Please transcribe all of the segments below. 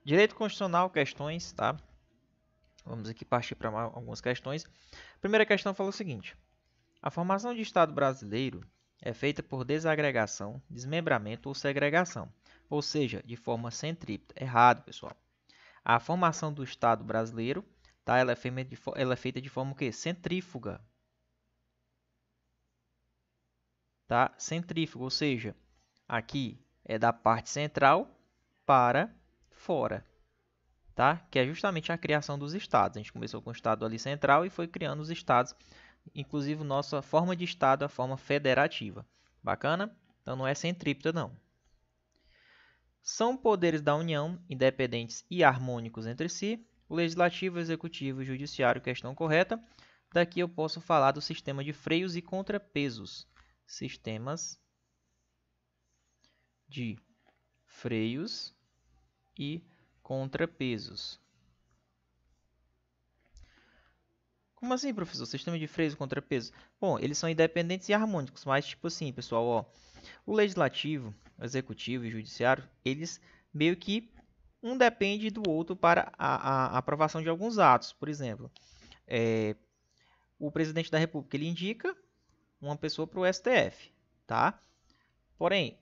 Direito constitucional, questões, tá? Vamos aqui partir para algumas questões. A primeira questão fala o seguinte: a formação de Estado brasileiro é feita por desagregação, desmembramento ou segregação, ou seja, de forma centrípeta. Errado, pessoal. A formação do Estado brasileiro, tá? Ela é feita de forma o quê? Centrífuga, tá? Centrífuga, ou seja, aqui é da parte central para fora, tá? Que é justamente a criação dos estados. A gente começou com o estado ali central e foi criando os estados, inclusive nossa forma de estado, a forma federativa. Bacana? Então não é centrípeta não. São poderes da União, independentes e harmônicos entre si. O legislativo, executivo e judiciário, questão correta. Daqui eu posso falar do sistema de freios e contrapesos. Sistemas de freios e contrapesos. Como assim, professor? Sistema de freios e contrapesos? Bom, eles são independentes e harmônicos, mas tipo assim, pessoal, ó, o legislativo, o executivo e o judiciário, eles meio que um depende do outro para a aprovação de alguns atos. Por exemplo, o presidente da República ele indica uma pessoa para o STF, tá? Porém,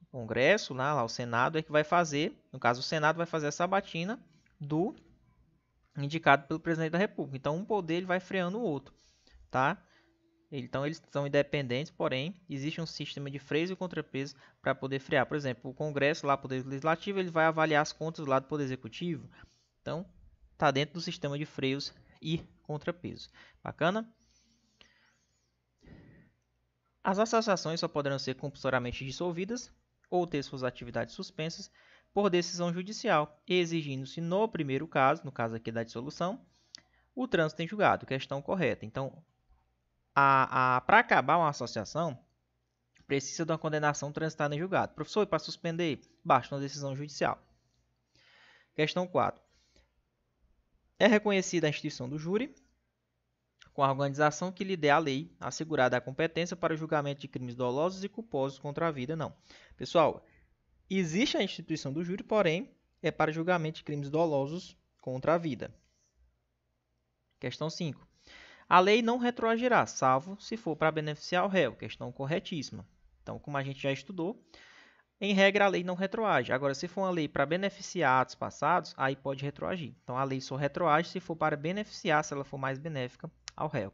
o Congresso, lá o Senado é que vai fazer, no caso o Senado vai fazer a sabatina do indicado pelo presidente da República. Então, um poder ele vai freando o outro, tá? Então, eles são independentes, porém, existe um sistema de freios e contrapesos para poder frear. Por exemplo, o Congresso, lá, Poder Legislativo, ele vai avaliar as contas lá do Poder Executivo. Então, está dentro do sistema de freios e contrapesos. Bacana? As associações só poderão ser compulsoriamente dissolvidas ou ter suas atividades suspensas por decisão judicial, exigindo-se no primeiro caso, no caso aqui da dissolução, o trânsito em julgado, questão correta. Então, para acabar uma associação, precisa de uma condenação transitada em julgado. Professor, e para suspender, basta uma decisão judicial. Questão 4. É reconhecida a instituição do júri com a organização que lhe dê a lei, assegurada a competência para o julgamento de crimes dolosos e culposos contra a vida, não. Pessoal, existe a instituição do júri, porém, é para julgamento de crimes dolosos contra a vida. Questão 5. A lei não retroagirá, salvo se for para beneficiar o réu. Questão corretíssima. Então, como a gente já estudou, em regra a lei não retroage. Agora, se for uma lei para beneficiar atos passados, aí pode retroagir. Então, a lei só retroage se for para beneficiar, se ela for mais benéfica ao réu.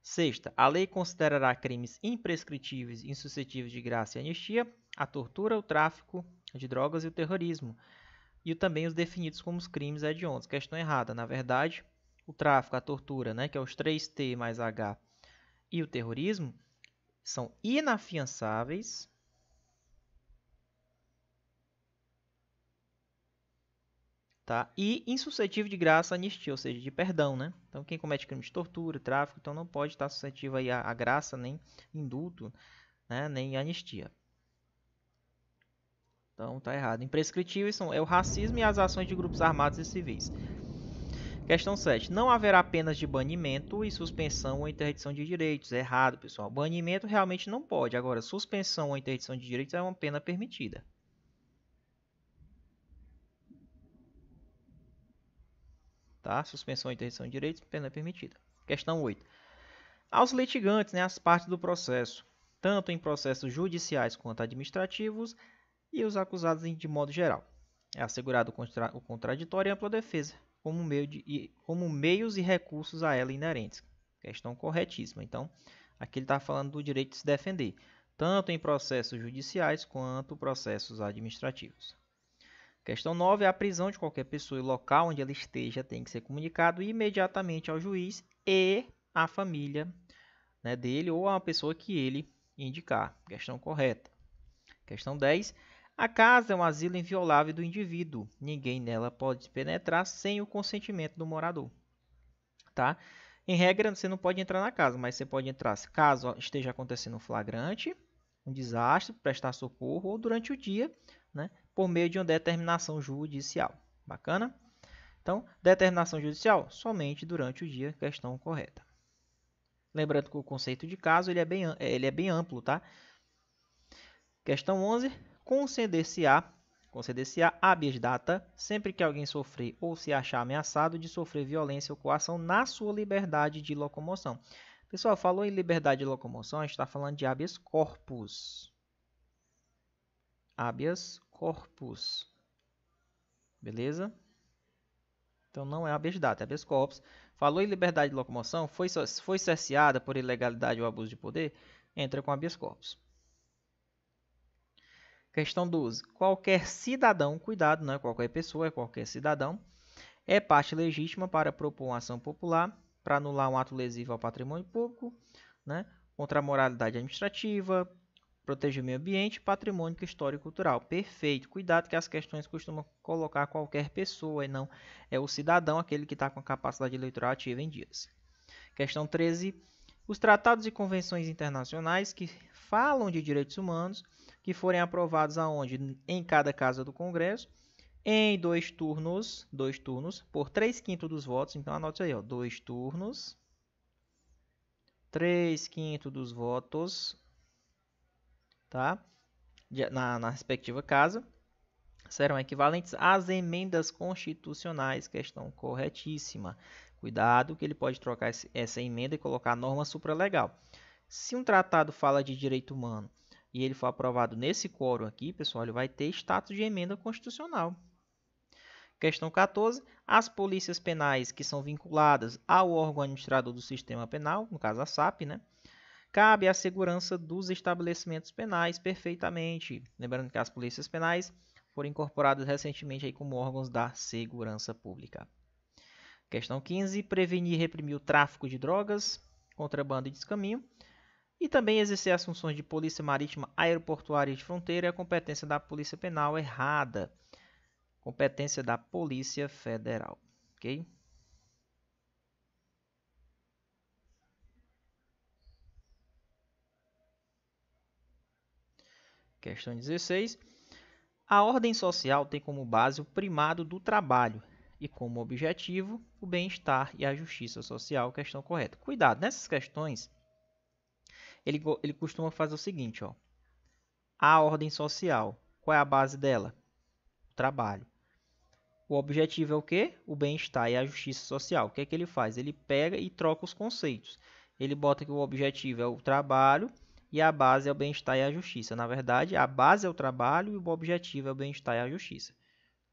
Sexta, a lei considerará crimes imprescritíveis e insuscetíveis de graça e anistia a tortura, o tráfico de drogas e o terrorismo, e também os definidos como os crimes hediondos. Questão errada. Na verdade, o tráfico, a tortura, né, que é os 3T mais H, e o terrorismo, são inafiançáveis, tá? E insuscetível de graça, anistia, ou seja, de perdão, né? Então, quem comete crime de tortura, tráfico, então não pode estar suscetível aí a graça, nem indulto, né, nem anistia. Então, tá errado. Imprescritíveis são o racismo e as ações de grupos armados e civis. Questão 7. Não haverá penas de banimento e suspensão ou interdição de direitos. É errado, pessoal. Banimento realmente não pode. Agora, suspensão ou interdição de direitos é uma pena permitida. Tá? Suspensão ou interdição de direitos, pena permitida. Questão 8. Aos litigantes, né, as partes do processo, tanto em processos judiciais quanto administrativos, e os acusados de modo geral. É assegurado o contraditório e ampla defesa, como meios e recursos a ela inerentes. Questão corretíssima. Então, aqui ele está falando do direito de se defender, tanto em processos judiciais quanto processos administrativos. Questão 9. A prisão de qualquer pessoa e local onde ela esteja tem que ser comunicado imediatamente ao juiz e à família, né, dele ou a pessoa que ele indicar. Questão correta. Questão 10. A casa é um asilo inviolável do indivíduo. Ninguém nela pode penetrar sem o consentimento do morador. Tá? Em regra, você não pode entrar na casa, mas você pode entrar caso esteja acontecendo um flagrante, um desastre, prestar socorro ou durante o dia, né, por meio de uma determinação judicial. Bacana? Então, determinação judicial somente durante o dia, questão correta. Lembrando que o conceito de caso ele é bem amplo, tá? Questão 11. Conceder-se-á Conceder-se-á habeas data sempre que alguém sofrer ou se achar ameaçado de sofrer violência ou coação na sua liberdade de locomoção. Pessoal, falou em liberdade de locomoção, a gente está falando de habeas corpus. Habeas corpus. Beleza? Então não é habeas data, é habeas corpus. Falou em liberdade de locomoção, foi cerceada por ilegalidade ou abuso de poder, entra com habeas corpus. Questão 12. Qualquer cidadão, cuidado, não é qualquer pessoa, é qualquer cidadão, é parte legítima para propor uma ação popular para anular um ato lesivo ao patrimônio público, né, contra a moralidade administrativa, proteger o meio ambiente, patrimônio histórico e cultural. Perfeito. Cuidado que as questões costumam colocar qualquer pessoa e não é o cidadão, aquele que está com a capacidade eleitoral ativa em dias. Questão 13. Os tratados e convenções internacionais que falam de direitos humanos, que forem aprovados aonde? Em cada casa do Congresso, em dois turnos, por 3/5 dos votos. Então, anote aí, ó, 2 turnos, 3/5 dos votos, tá? Na respectiva casa, serão equivalentes às emendas constitucionais. Questão corretíssima. Cuidado que ele pode trocar essa emenda e colocar a norma supralegal. Se um tratado fala de direito humano e ele for aprovado nesse quórum aqui, pessoal, ele vai ter status de emenda constitucional. Questão 14. As polícias penais que são vinculadas ao órgão administrador do sistema penal, no caso a SAP, né? Cabe a segurança dos estabelecimentos penais perfeitamente. Lembrando que as polícias penais foram incorporadas recentemente aí como órgãos da segurança pública. Questão 15. Prevenir e reprimir o tráfico de drogas, contrabando e descaminho. E também exercer as funções de polícia marítima, aeroportuária e de fronteira é a competência da Polícia Penal errada. Competência da Polícia Federal. Ok? Questão 16. A ordem social tem como base o primado do trabalho e como objetivo o bem-estar e a justiça social. Questão correta. Cuidado, nessas questões, ele costuma fazer o seguinte, ó. A ordem social, qual é a base dela? O trabalho. O objetivo é o quê? O bem-estar e a justiça social. O que é que ele faz? Ele pega e troca os conceitos. Ele bota que o objetivo é o trabalho e a base é o bem-estar e a justiça. Na verdade, a base é o trabalho e o objetivo é o bem-estar e a justiça.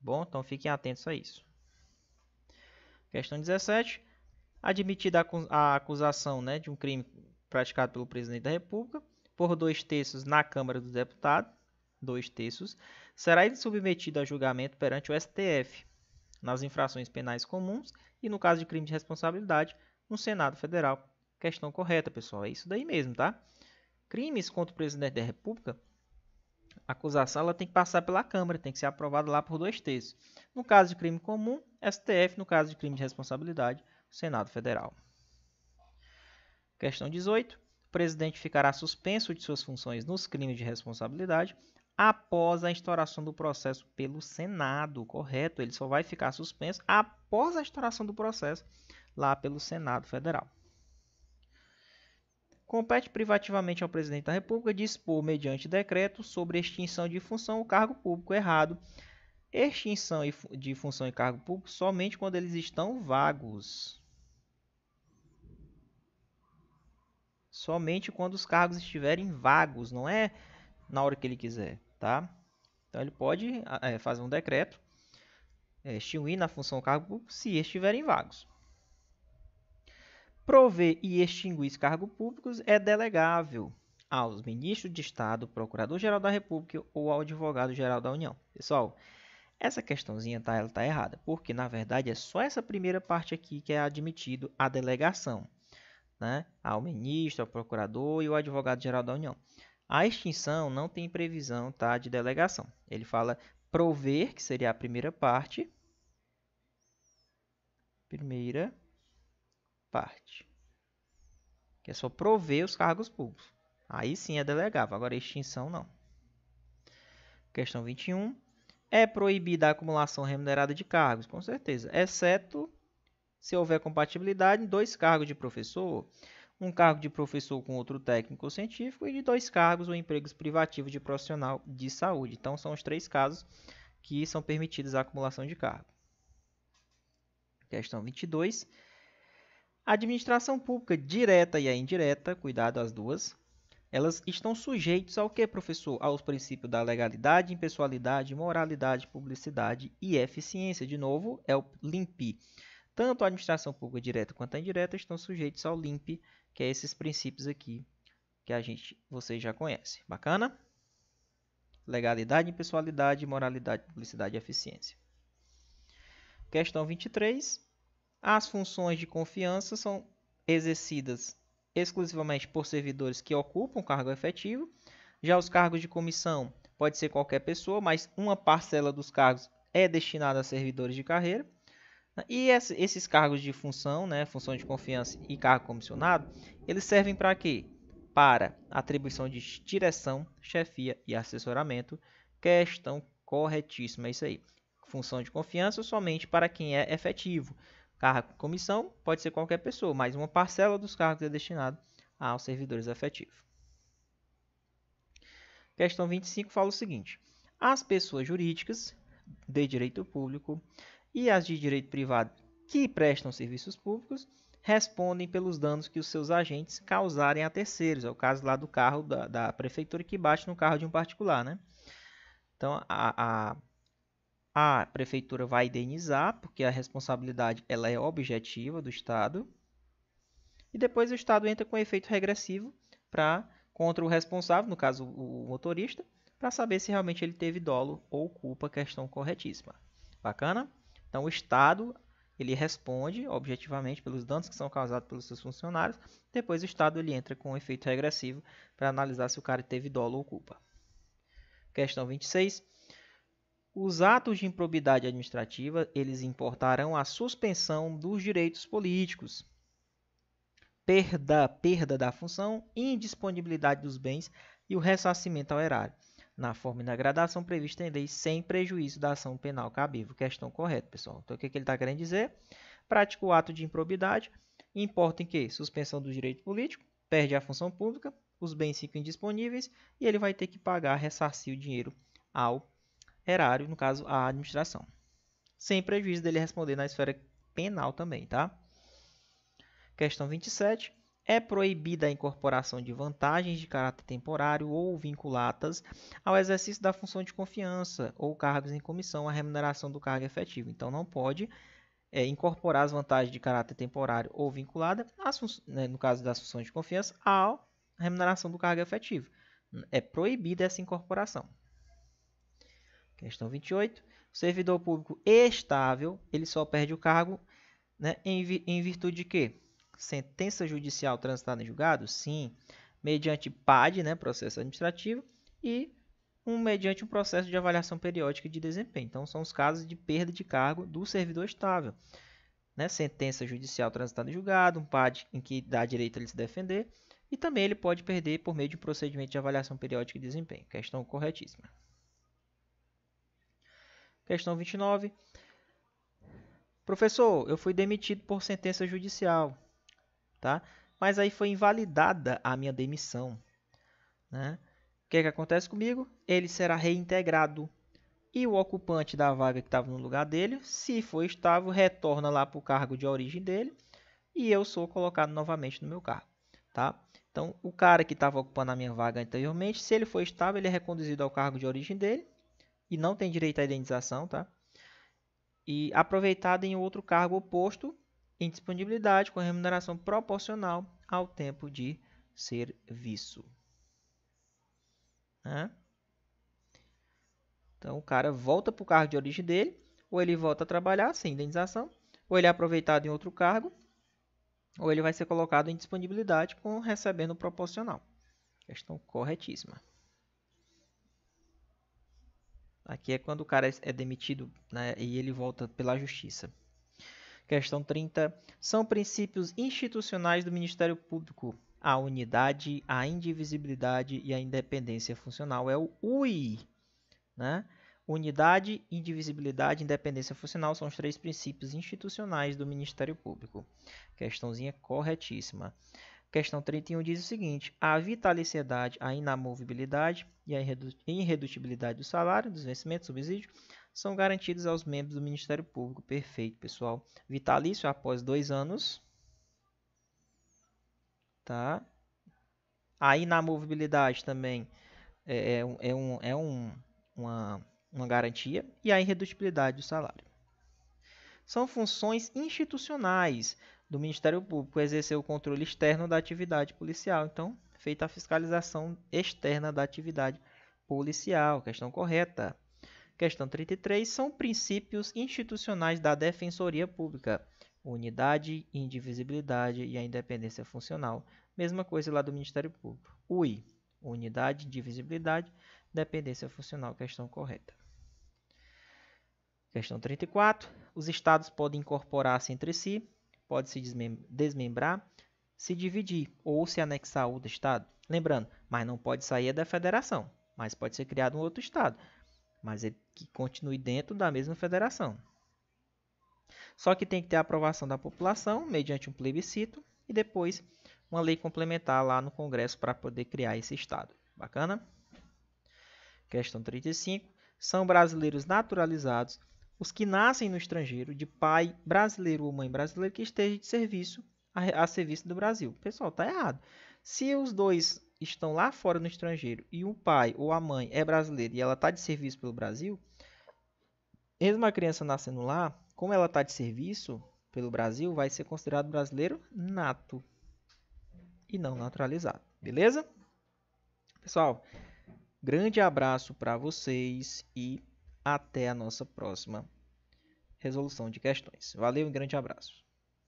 Bom, então fiquem atentos a isso. Questão 17. Admitida a acusação, né, de um crime praticado pelo presidente da República por 2/3 na Câmara dos Deputados, 2/3, será ele submetido a julgamento perante o STF nas infrações penais comuns e, no caso de crime de responsabilidade, no Senado Federal. Questão correta, pessoal. É isso daí mesmo, tá? Crimes contra o presidente da República, a acusação ela tem que passar pela Câmara, tem que ser aprovada lá por 2/3. No caso de crime comum, STF. No caso de crime de responsabilidade, Senado Federal. Questão 18. O presidente ficará suspenso de suas funções nos crimes de responsabilidade após a instauração do processo pelo Senado. Correto? Ele só vai ficar suspenso após a instauração do processo lá pelo Senado Federal. Compete privativamente ao presidente da República dispor, mediante decreto, sobre extinção de função ou cargo público. Errado. Extinção de função e cargo público somente quando eles estão vagos. Somente quando os cargos estiverem vagos, não é na hora que ele quiser, tá? Então ele pode fazer um decreto, extinguir na função ou cargo público se estiverem vagos. Prover e extinguir cargos públicos é delegável aos ministros de Estado, Procurador-Geral da República ou ao Advogado-Geral da União. Pessoal, essa questãozinha ela tá errada, porque na verdade é só essa primeira parte aqui que é admitido a delegação, né? Ao ministro, ao procurador e ao advogado-geral da União. A extinção não tem previsão, tá, de delegação. Ele fala prover, que seria a primeira parte. Que é só prover os cargos públicos. Aí sim é delegável, agora extinção não. Questão 21. É proibida a acumulação remunerada de cargos? Com certeza, exceto se houver compatibilidade em 2 cargos de professor, um cargo de professor com outro técnico ou científico e de 2 cargos ou empregos privativos de profissional de saúde. Então, são os 3 casos que são permitidas a acumulação de cargo. Questão 22. A administração pública direta e a indireta, cuidado as duas, elas estão sujeitas ao que, professor? Aos princípios da legalidade, impessoalidade, moralidade, publicidade e eficiência. De novo, é o LIMP. Tanto a administração pública direta quanto a indireta estão sujeitos ao LIMP, que é esses princípios aqui que vocês já conhecem. Bacana? Legalidade, impessoalidade, moralidade, publicidade e eficiência. Questão 23. As funções de confiança são exercidas exclusivamente por servidores que ocupam cargo efetivo. Já os cargos de comissão pode ser qualquer pessoa, mas uma parcela dos cargos é destinada a servidores de carreira. E esses cargos de função, né, função de confiança e cargo comissionado, eles servem para quê? Para atribuição de direção, chefia e assessoramento. Questão corretíssima, é isso aí. Função de confiança somente para quem é efetivo. Cargo comissão pode ser qualquer pessoa, mas uma parcela dos cargos é destinada aos servidores efetivos. Questão 25 fala o seguinte: as pessoas jurídicas de direito público e as de direito privado que prestam serviços públicos respondem pelos danos que os seus agentes causarem a terceiros. É o caso lá do carro da prefeitura que bate no carro de um particular, né? Então, a prefeitura vai indenizar, porque a responsabilidade ela é objetiva do Estado. E depois o Estado entra com efeito regressivo contra o responsável, no caso o motorista, para saber se realmente ele teve dolo ou culpa, questão corretíssima. Bacana? Então o Estado ele responde objetivamente pelos danos que são causados pelos seus funcionários. Depois o Estado ele entra com efeito regressivo para analisar se o cara teve dolo ou culpa. Questão 26. Os atos de improbidade administrativa, eles importarão a suspensão dos direitos políticos, perda da função, indisponibilidade dos bens e o ressarcimento ao erário, na forma e na gradação prevista em lei, sem prejuízo da ação penal cabível. Questão correta, pessoal. Então, o que ele está querendo dizer? Pratica o ato de improbidade, importa em que? Suspensão do direito político, perde a função pública, os bens ficam indisponíveis e ele vai ter que pagar, ressarcir o dinheiro ao erário, no caso, a administração. Sem prejuízo dele responder na esfera penal também, tá? Questão 27. É proibida a incorporação de vantagens de caráter temporário ou vinculadas ao exercício da função de confiança ou cargos em comissão à remuneração do cargo efetivo. Então, não pode incorporar as vantagens de caráter temporário ou vinculada, no caso das funções de confiança, à remuneração do cargo efetivo. É proibida essa incorporação. Questão 28. O servidor público estável, ele só perde o cargo, né, em virtude de quê? Sentença judicial transitada em julgado? Sim. Mediante PAD, né, processo administrativo, e mediante um processo de avaliação periódica de desempenho. Então, são os casos de perda de cargo do servidor estável. Né? Sentença judicial transitada em julgado, um PAD em que dá direito a ele se defender, e também ele pode perder por meio de um procedimento de avaliação periódica de desempenho. Questão corretíssima. Questão 29. Professor, eu fui demitido por sentença judicial, tá? Mas aí foi invalidada a minha demissão, né? O que acontece comigo? Ele será reintegrado e o ocupante da vaga que estava no lugar dele, se for estável, retorna lá para o cargo de origem dele e eu sou colocado novamente no meu cargo, tá? Então, o cara que estava ocupando a minha vaga anteriormente, se ele for estável, ele é reconduzido ao cargo de origem dele e não tem direito à indenização, tá? E aproveitado em outro cargo oposto, em disponibilidade, com remuneração proporcional ao tempo de serviço. Né? Então, o cara volta para o cargo de origem dele, ou ele volta a trabalhar sem indenização, ou ele é aproveitado em outro cargo, ou ele vai ser colocado em disponibilidade com recebendo proporcional. Questão corretíssima. Aqui é quando o cara é demitido, né, e ele volta pela justiça. Questão 30. São princípios institucionais do Ministério Público a unidade, a indivisibilidade e a independência funcional. É o UI. Né? Unidade, indivisibilidade e independência funcional são os 3 princípios institucionais do Ministério Público. Questãozinha corretíssima. Questão 31 diz o seguinte: a vitaliciedade, a inamovibilidade e a irredutibilidade do salário, dos vencimentos, subsídio, são garantidos aos membros do Ministério Público. Perfeito, pessoal. Vitalício após 2 anos. Tá? A inamovibilidade também uma garantia. E a irredutibilidade do salário. São funções institucionais do Ministério Público exercer o controle externo da atividade policial. Então, feita a fiscalização externa da atividade policial. Questão correta. Questão 33. São princípios institucionais da Defensoria Pública. Unidade, indivisibilidade e a independência funcional. Mesma coisa lá do Ministério Público. UI. Unidade, indivisibilidade, dependência funcional. Questão correta. Questão 34. Os estados podem incorporar-se entre si, pode se desmembrar, se dividir ou se anexar a outro estado. Lembrando, mas não pode sair da federação, mas pode ser criado um outro estado, mas ele que continue dentro da mesma federação. Só que tem que ter a aprovação da população mediante um plebiscito e depois uma lei complementar lá no Congresso para poder criar esse estado. Bacana? Questão 35. São brasileiros naturalizados os que nascem no estrangeiro de pai brasileiro ou mãe brasileira que esteja de serviço a serviço do Brasil. Pessoal, tá errado. Se os dois estão lá fora no estrangeiro e o pai ou a mãe é brasileiro e ela está de serviço pelo Brasil, mesmo a criança nascendo lá, como ela está de serviço pelo Brasil, vai ser considerado brasileiro nato e não naturalizado. Beleza? Pessoal, grande abraço para vocês e até a nossa próxima resolução de questões. Valeu, um grande abraço.